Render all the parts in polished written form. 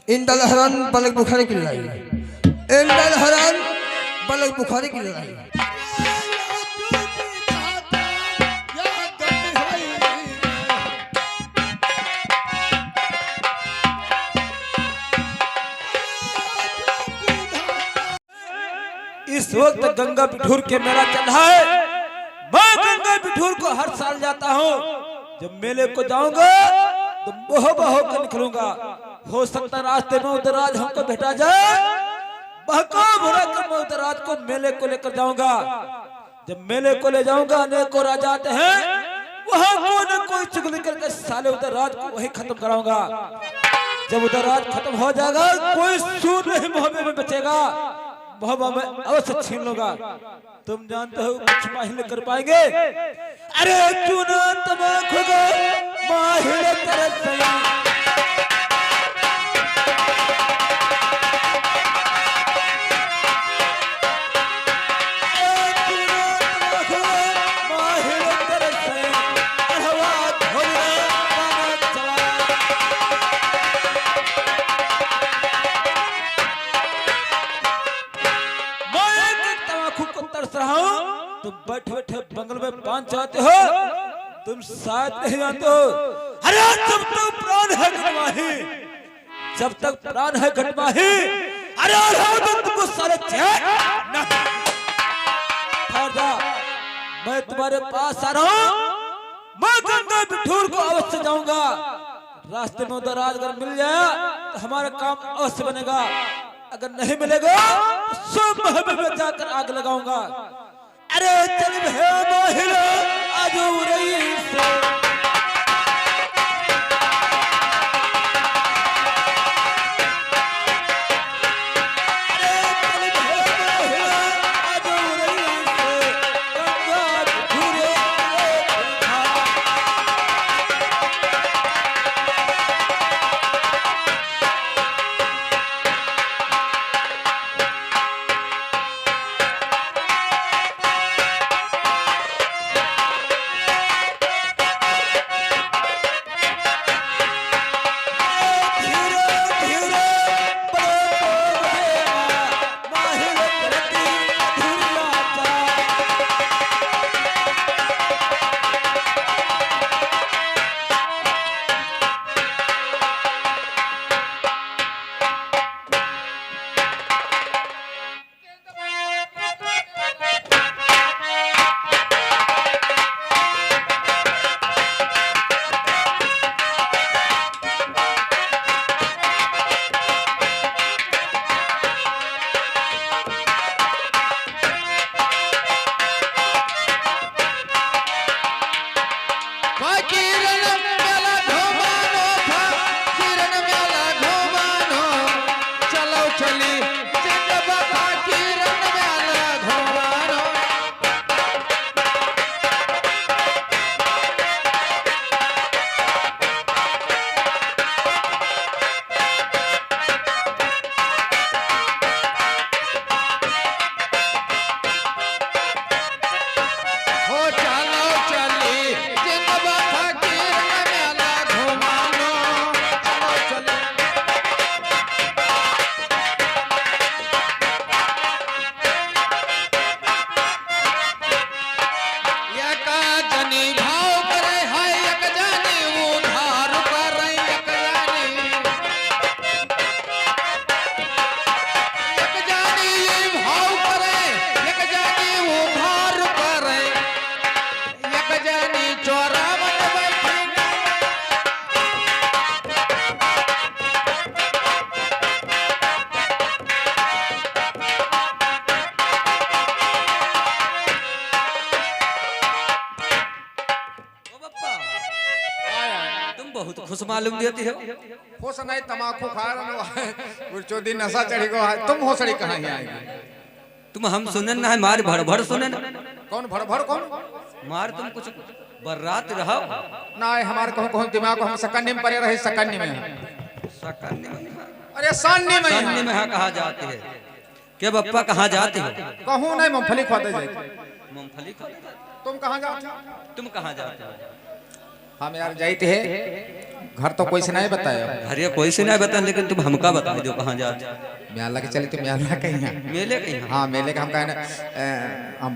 इंदल हरान बलक बुखारी की लड़ाई, इंदल हरान बलक बुखारी की लड़ाई। इस वक्त गंगा बिठूर के मेला चल रहा है। मैं गंगा बिठूर को हर साल जाता हूँ। जब मेले को जाऊंगा तो बहो बहो कर निकलूंगा। हो सकता रास्ते में उदराज हमको भेटा जाए। बहका भरा कर मैं उदराज को मेले को लेकर जाऊंगा। जब मेले को ले जाऊंगा अनेकों राजा आते हैं, वहां कोई न कोई चुगली करके साले उदराज को वही खत्म कराऊंगा। जब उदराज खत्म हो जाएगा कोई सूर नहीं मोहब्बे में बचेगा। मोहब्बा में अवश्य छीन लूंगा। तुम जानते हो कुछ माहिल कर पाएंगे? अरे चुना तमाक होगा माहिल तरस तुम बैठे बैठे बंगल में पान चाहते हो। तुम शायद नहीं जानते हो। अरे जब तक प्राण है घटमाही, जब तक प्राण है घटमाही, अरे तुमको सारे मैं तुम्हारे पास आ रहा हूँ। मैं गंगा बिठूर को अवश्य जाऊंगा। रास्ते में उधर अगर मिल जाए तो हमारा काम अवश्य बनेगा। अगर नहीं मिलेगा तो सब महल में जाकर आग लगाऊंगा। अरे चल भे माहिर आजू रईस, बहुत खुश मालूम देती हो। खुश नहीं तमाकू खा रहे कुछ दिन नशा चढ़ी गो। तुम होसड़ी कहाँ ही आएगी? तुम हम सुने ना है मार भर भर सुने ना। कौन भर भर कौन मार? तुम कुछ बर्रात रहो ना है हमारे कहूँ कहूँ दिमाग को हम सकन्नी में पड़े रहे। सकन्नी में सकन्नी में? अरे सान्नी में सान्नी में कहा जाती है के बप्पा? कहाँ जाते हो? कहूँ नहीं मूंगफली खोदे जाए। मूंगफली खोदे? तुम कहाँ जाते हो? तुम कहाँ जाते हो? हम यार जाते हैं घर तो कोई से नहीं बताया। अरे कोई से नहीं बता, लेकिन तुम हमका बता दो कहाँ जा। म्याला के चले तो म्याला कहीं है। मेले कहीं? हाँ मेले का हम कहे ना हम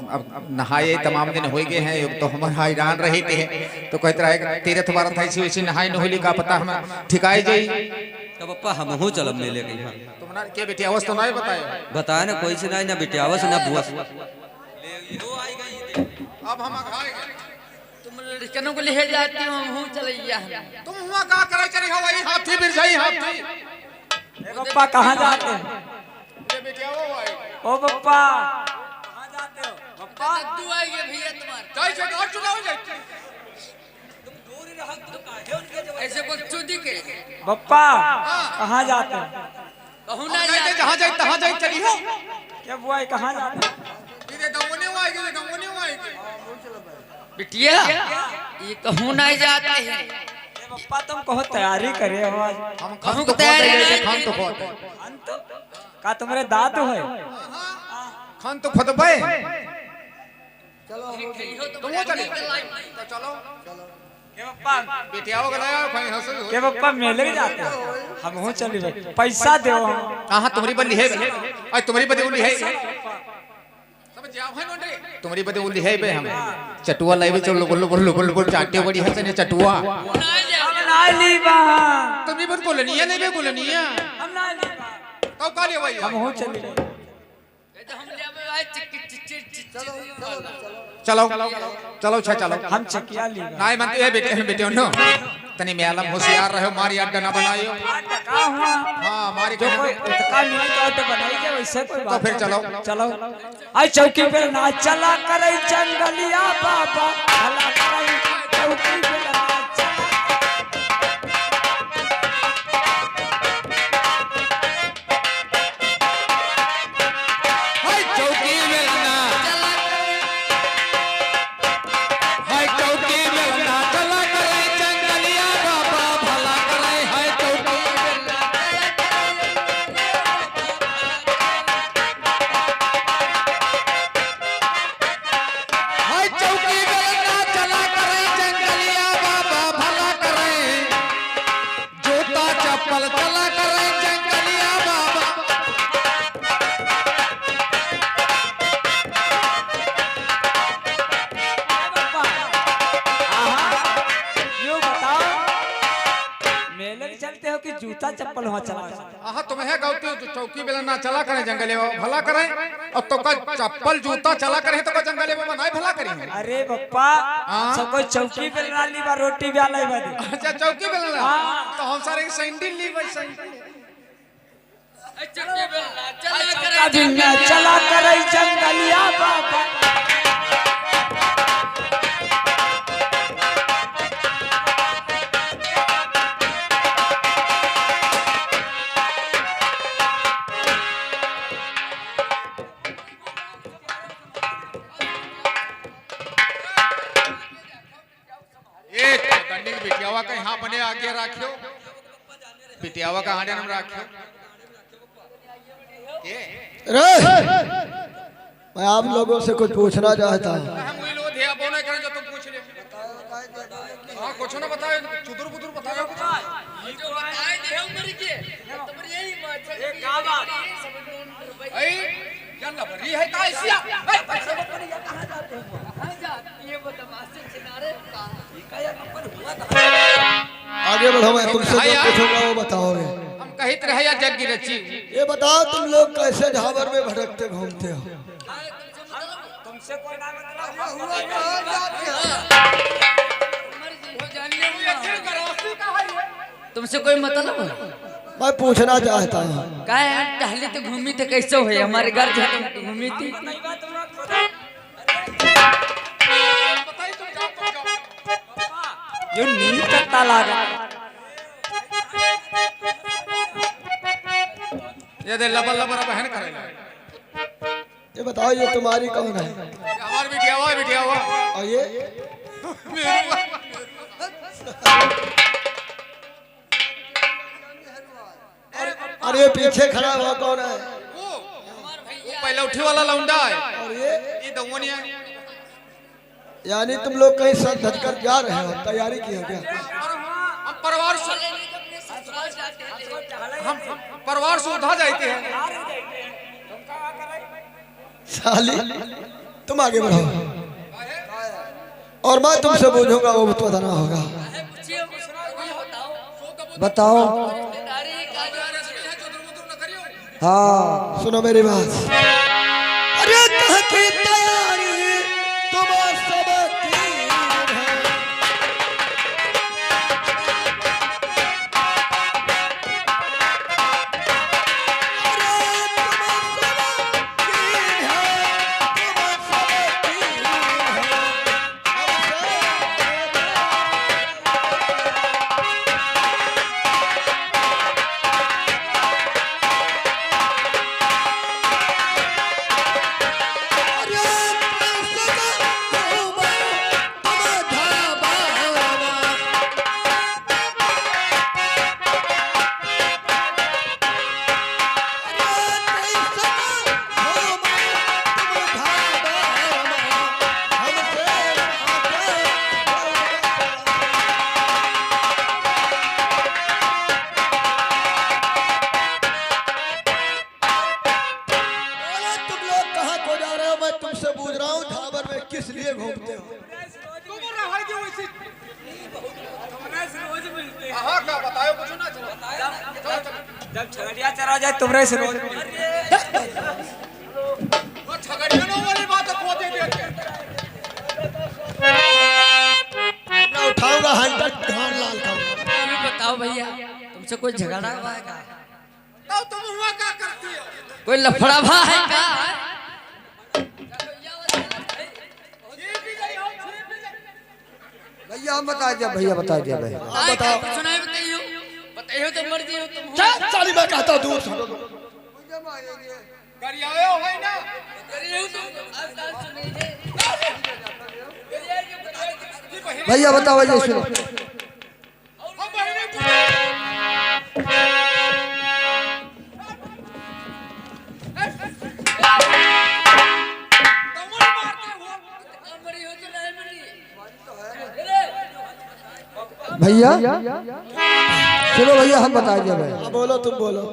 अब नहाए तमाम दिन हो गए हैं तो हमारा हैरान रहे थे तो कहते रहे तीर्थ भारत ऐसी वैसी नहाई न होली का पता हम ठिकाई जाई। तो पप्पा हम हो चलब मेले कहीं। तुम्हारा के बेटी अवस्था तो नहीं बताया। बताया ना कोई से नहीं, ना बेटियावस ना बुआ। अब हम तुम लड़कनों को ले जाती हूँ, हम चलैया तुम हुआ का करे चली हो वही हाथी बिरजाई हाथी। पप्पा कहाँ जाते हैं? ये बेटिया वो भाई ओ पप्पा कहाँ जाते हो? पप्पा कद्दू आएंगे भैया तुम्हारे। जाई से और चुनाव जाई। तुम दूर ही रहो, तुम काहे उनके जवाब ऐसे कुछ चुदी के। पप्पा कहाँ जाते हो? कहूँ ना जाते जहाँ जाई तहाँ जाई चली हो। क्या बुआ कहाँ जाते हो? ये गंगोनी आएगी गंगोनी आएगी। बिटिया ये कहूँ नहीं जाते हैं। पप्पा तुम कहो तैयारी करे हो आज। हम कहूँ को तैयारी नहीं खान तो खोद का तुम्हारे दादू है? खान तो खोदबे। तुम तुम वो चले तो चलो के पप्पा बेटिया हो गया कहीं हंस के पप्पा मेले जाते हो? हम हो चली भाई, पैसा दो। कहां तुम्हारी बंदी है और तुम्हारी बंदी उल्ली है सब जाव है नोंडे तुम्हारी बंदी उल्ली है बे। हम चटुआ लाइबे चलो लोगो चाटे बड़ी हंस ने चटुआ ना ली बा। तुम्हारी बंद बोलनिया नहीं बे बोलनिया हम ना ली बा। तो का ले भाई हम हो चली। हम ले आए चलो चलो अच्छा चलो हम चकिया ली बा। नहीं मनते है बेटे नो तनी में आलम होशियार रहो मारी अड्डा ना बनाइयो। का हुआ? हां मारी जो कोई उतका नहीं तो ऑटो बनाई के वैसे कोई तो बात फिर चलो चलो। आई चौकी पे ना चला करे जंगलिया बाबा, चला करे चौकी पे ना चला। हाय चौकी में ना हाय चौकी में ना चला करे जंगलिया बाबा भला करे हाय चौकी में ना हाय चौकी में ना चला करे जंगलिया बाबा भला करे जूता चप्पल चला करे जंगलिया बाबा। यो बताओ मेले में चलते हो कि जूता चप्पल वहाँ चला? आहा तुम्हें गलती हो चौकी बेला ना चला करे जंगले में भला करे और तो का चप्पल जूता चला करे तो का जंगले में नहीं भला करी। अरे पप्पा सब कोई चौकी पे ला ली बा, रोटी भी लाई बा। अच्छा चौकी बेला तो हम सारे सैंडल ली भाई सैंडल चला करे जंगलिया बाबा। एक दंडी की बिटियावा का यहाँ बने आगे रखियो बिटियावा का हांडे हम रखियो। रे मैं आप लोगों से कुछ पूछना चाहता हूँ। हम वही लोग ध्यान बोने करें जो तुम पूछ ले। हाँ कुछ ना बताओ चुदुर बुदुर बताओ कुछ। ऐ क्या लबरी है का ऐसिया आगे बढ़ो, मैं तुमसे जो पूछूंगा वो बताओगे। हम कहित रहे या जग की रची। ये बताओ तुम लोग कैसे झावर में भटकते घूमते हो? तुमसे कोई ना तुमसे कोई मतलब है? मैं पूछना चाहता हूँ। का यार टहले तो घूमी थे कैसे हुए हमारे घर जाके घूमी थी। यो नींद करता लागा। ये दे लबर लबर बहन करेगा। ये बताओ ये तुम्हारी कौन है? हमारी बिटिया हुआ और ये और ये पीछे खड़ा हुआ कौन है? वो पहले उठी वाला लौंडा है और ये दवनिया। यानी तुम लोग कहीं सर धज कर जा रहे हो, तैयारी की हो क्या? हम हम परिवार से उठा जाते हैं। साली तुम आगे बढ़ो और मैं तुमसे पूछूंगा वो तो बताना होगा। बताओ। हाँ सुनो मेरी बात। अरे कहाँ की तैयारी तुम सब की है। किस लिए घूमते हो? जब छगड़िया चरा जाए तुमरे से रोज उठाऊंगा 100 धान लाल का। बताओ भैया तुमसे कोई झगड़ा हुआ है का? तो तुम हुआ क्या करती हो? कोई लफड़ा भा है का? भैया हम बता दिया भैया बता दिया भाई। बताओ बताइयो बताइयो तो मर्जी हो तुम। साली मैं कहता हूँ दूर से गरियाओ है ना करियो तुम आज सुनिए। भैया बताओ भैया सुनो। भैया चलो भैया हम बता दिया भाई। बोलो तुम बोलो।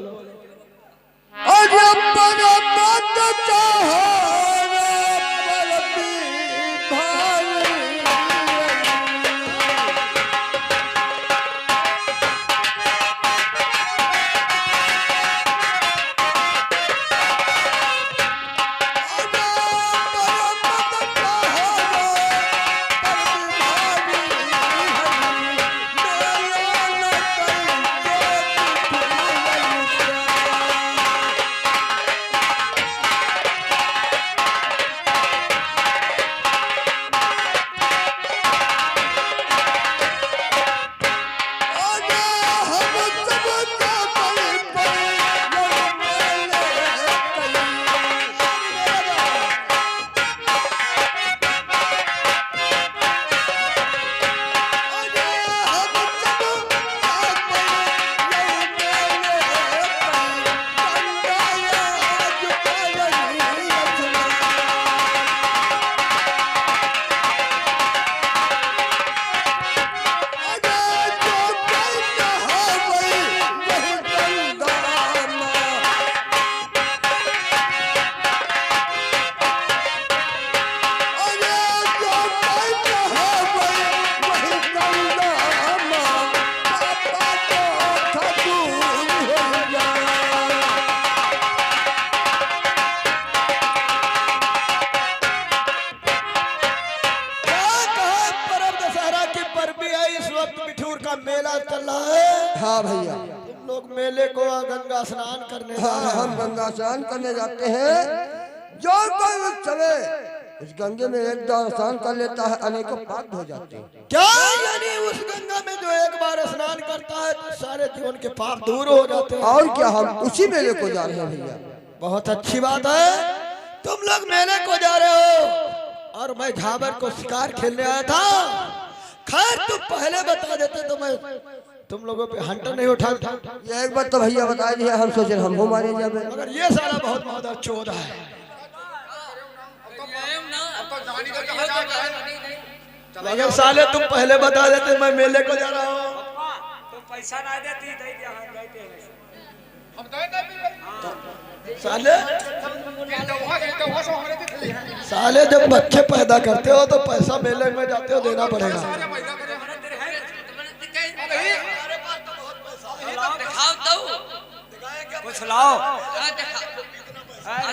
मेला चल रहा है। हाँ भैया तुम लोग मेले को गंगा स्नान करने हाँ हम गंगा स्नान करने जाते हैं। जो कोई उस समय उस गंगे में एक बार स्नान कर लेता है अनेकों पाप हो जाते हैं। क्या यानी उस गंगा में जो एक बार स्नान करता है तो सारे जीवन के पाप दूर हो जाते हैं। और क्या हम उसी मेले को जा रहे हैं भैया। बहुत अच्छी बात है तुम लोग मेले को जा रहे हो और मैं झाबर को शिकार खेलने आया था। खैर तुम पहले बता देते तो मैं तुम लोगों पे हंटर नहीं उठा। ये एक बात तो भैया बता दिया हम सोचे हम मारे जाए मगर ये साला बहुत मादा चोद है। अगर साले तुम पहले बता देते मैं मेले को जा रहा हूँ। तो पैसा ना देती साले साले जब बच्चे पैदा करते हो तो पैसा मेले में जाते हो देना पड़ेगा। दिखाओ तो कुछ लाओ।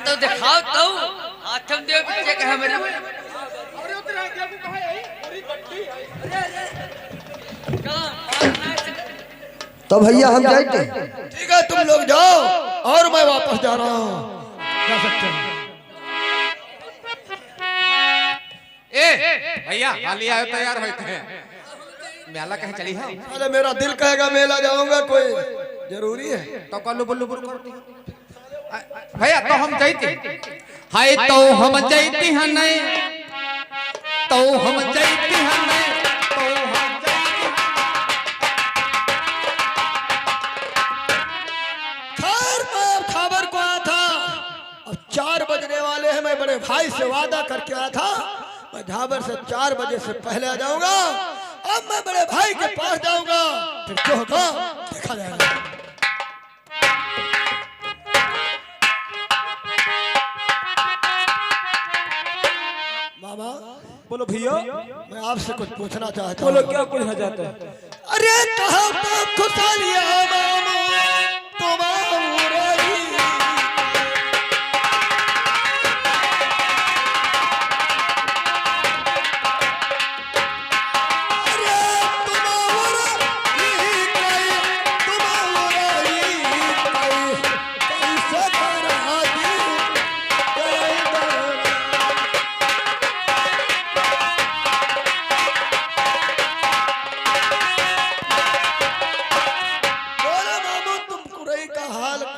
तो दिखाओ तो हाथ में दे बच्चे का हमारे तो भैया हम जाते हैं। ठीक है तुम लोग जाओ और मैं वापस जा रहा हूँ। जा सकते हैं। ए भैया हाली आयो तैयार होते हैं मेला कहे चली है। अरे मेरा दिल कहेगा मेला जाऊंगा कोई जरूरी है तो कल्लू बल्लू बुल्लू करती भैया तो हम जाते हाय तो हम जाते हैं नहीं तो हम जाते हैं नहीं तो हम जाते खैर मैं खबर को आया था। अब 4 बजने वाले हैं। मैं बड़े भाई से वादा करके आया था मैं झाबर से 4 बजे से पहले आ जाऊंगा। अब मैं बड़े भाई के पास जाऊंगा फिर जो होगा देखा जाएगा। मामा बोलो भैया। मैं आपसे कुछ पूछना चाहता बोलो हूँ। क्या पूछना चाहते हैं? अरे कहाँ तो खुशहालियाँ मामा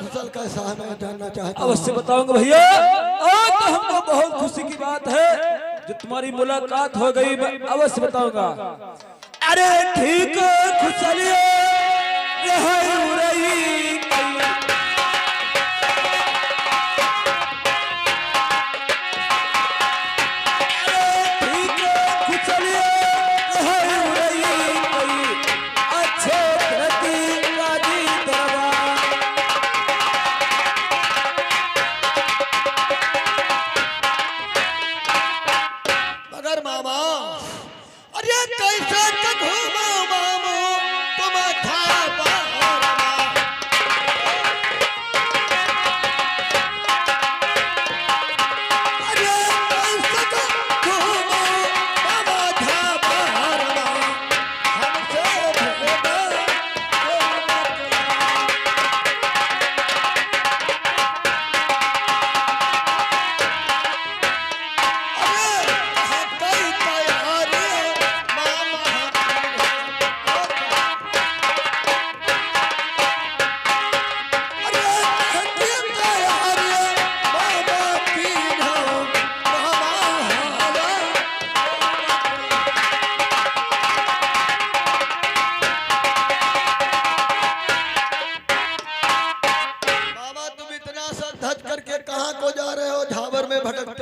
तुम्हारी कैसा है मैं जानना चाहता हूँ। अवश्य बताऊंगा भैया। आज तो हमको बहुत खुशी की बात है जो तुम्हारी मुलाकात हो गई। मैं अवश्य बताऊंगा। अरे ठीक खुशलिए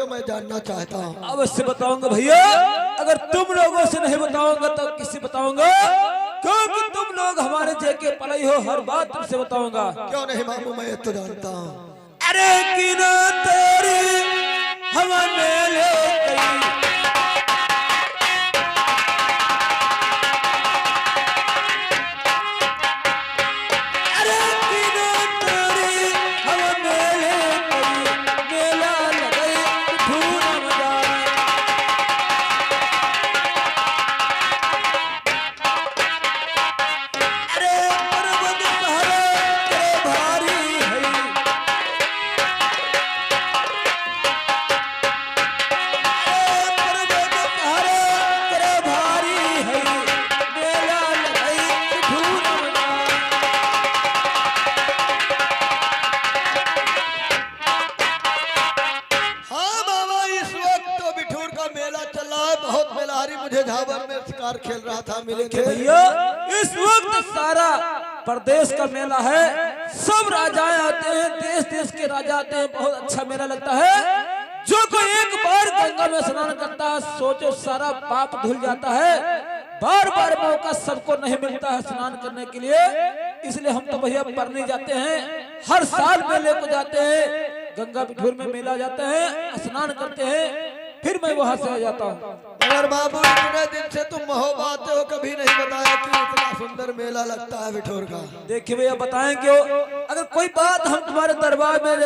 मैं जानना चाहता हूँ। अवश्य बताऊंगा भैया। अगर तुम लोगों से नहीं बताऊंगा तो किससे बताऊंगा? क्योंकि तुम लोग हमारे जेके पलाई हो, हर बात तुमसे बताऊंगा। क्यों नहीं मामू, मैं तो जानता हूँ। अरे किना तेरी हवा मेले खेल रहा था मिलेंगे भैया। इस वक्त सारा प्रदेश का मेला है, सब राजाएं आते हैं, देश देश के राजा आते हैं, बहुत अच्छा मेला लगता है। जो कोई एक बार गंगा में स्नान करता है सोचो सारा पाप धुल जाता है। बार बार मौका सबको नहीं मिलता है स्नान करने के लिए, इसलिए हम तो भैया परनी जाते हैं, हर साल मेले को जाते हैं। गंगा बिठूर में मेला जाते हैं, स्नान करते हैं, फिर मैं वहां से आ जाता हूँ। अगर बाबू इतने दिन से तुम महो बाते हो, कभी नहीं बताया कि इतना सुंदर मेला लगता है बिठूर का। देखिए भैया बताएं क्यों, अगर कोई बात हम तुम्हारे दरबार में